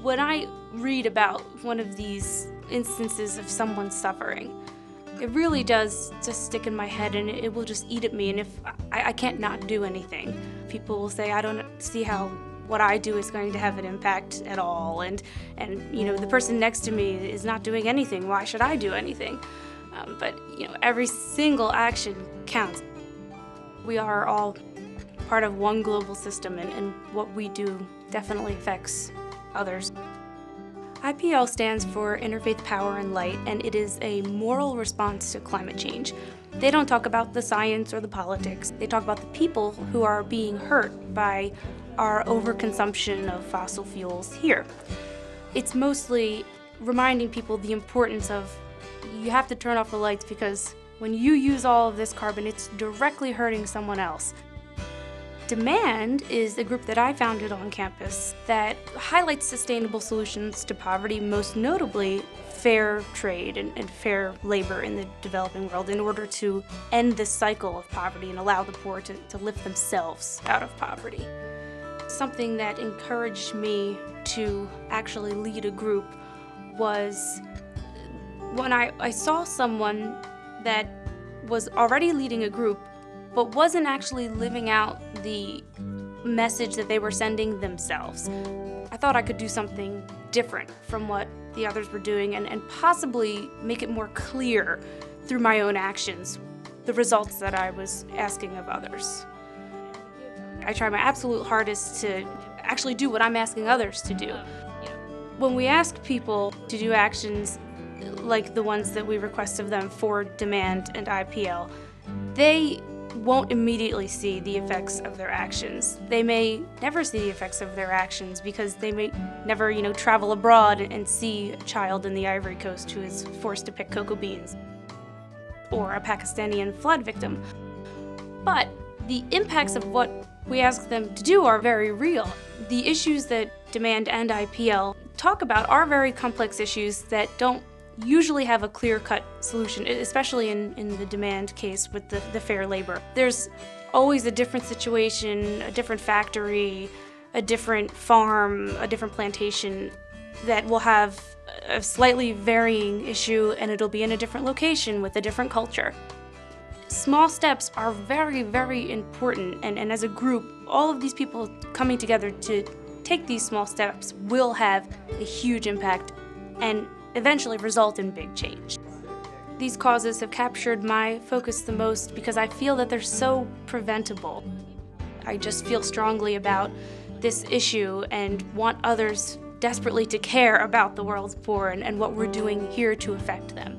When I read about one of these instances of someone suffering, it really does just stick in my head, and it will just eat at me, and if I can't not do anything. People will say, I don't see how what I do is going to have an impact at all, and you know, the person next to me is not doing anything. Why should I do anything? But you know, every single action counts. We are all part of one global system, and what we do definitely affects others. IPL stands for Interfaith Power and Light, and it is a moral response to climate change. They don't talk about the science or the politics. They talk about the people who are being hurt by our overconsumption of fossil fuels here. It's mostly reminding people the importance of you have to turn off the lights, because when you use all of this carbon, it's directly hurting someone else. Demand is a group that I founded on campus that highlights sustainable solutions to poverty, most notably fair trade and fair labor in the developing world, in order to end this cycle of poverty and allow the poor to lift themselves out of poverty. Something that encouraged me to actually lead a group was when I saw someone that was already leading a group but wasn't actually living out the message that they were sending themselves. I thought I could do something different from what the others were doing, and possibly make it more clear through my own actions the results that I was asking of others. I try my absolute hardest to actually do what I'm asking others to do. When we ask people to do actions like the ones that we request of them for Demand and IPL, they won't immediately see the effects of their actions. They may never see the effects of their actions because they may never, travel abroad and see a child in the Ivory Coast who is forced to pick cocoa beans, or a Pakistani flood victim. But the impacts of what we ask them to do are very real. The issues that Demand and IPL talk about are very complex issues that don't usually have a clear-cut solution, especially in the Demand case with the fair labor. There's always a different situation, a different factory, a different farm, a different plantation that will have a slightly varying issue, and it'll be in a different location with a different culture. Small steps are very, very important, and as a group, all of these people coming together to take these small steps will have a huge impact and eventually result in big change. These causes have captured my focus the most because I feel that they're so preventable. I just feel strongly about this issue and want others desperately to care about the world's poor and what we're doing here to affect them.